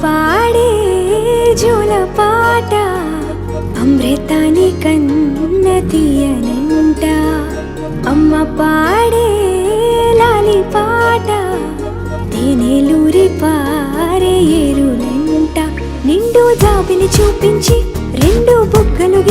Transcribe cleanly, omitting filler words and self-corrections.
పాడే జోల పాట అమృతాని కన్న తీయనంట. అమ్మ పాడే లాలి పాట తేనెలూరి పారే ఏరులంట. నిండు జాబిని చూపించి రెండు బుగ్గలు